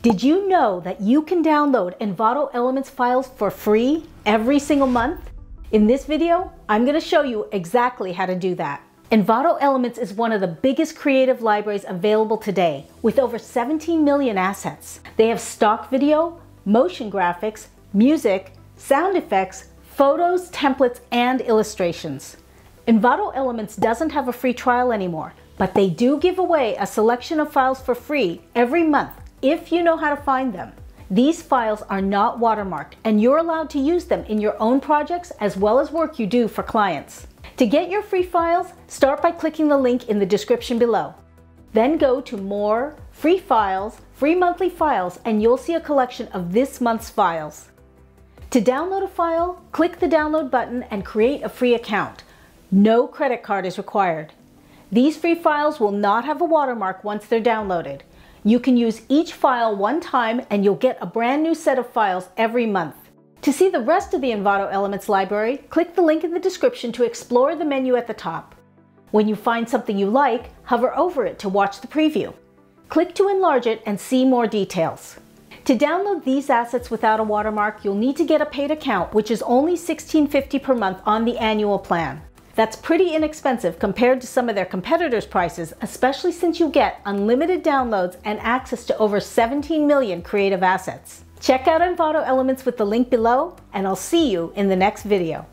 Did you know that you can download Envato Elements files for free every single month? In this video, I'm going to show you exactly how to do that. Envato Elements is one of the biggest creative libraries available today, with over 17 million assets. They have stock video, motion graphics, music, sound effects, photos, templates, and illustrations. Envato Elements doesn't have a free trial anymore, but they do give away a selection of files for free every month if you know how to find them. These files are not watermarked, and you're allowed to use them in your own projects as well as work you do for clients. To get your free files, start by clicking the link in the description below. Then go to More, Free Files, Free Monthly Files, and you'll see a collection of this month's files. To download a file, click the download button and create a free account. No credit card is required. These free files will not have a watermark once they're downloaded. You can use each file one time and you'll get a brand new set of files every month. To see the rest of the Envato Elements library, click the link in the description to explore the menu at the top. When you find something you like, hover over it to watch the preview. Click to enlarge it and see more details. To download these assets without a watermark, you'll need to get a paid account, which is only $16.50 per month on the annual plan. That's pretty inexpensive compared to some of their competitors' prices, especially since you get unlimited downloads and access to over 17 million creative assets. Check out Envato Elements with the link below, and I'll see you in the next video.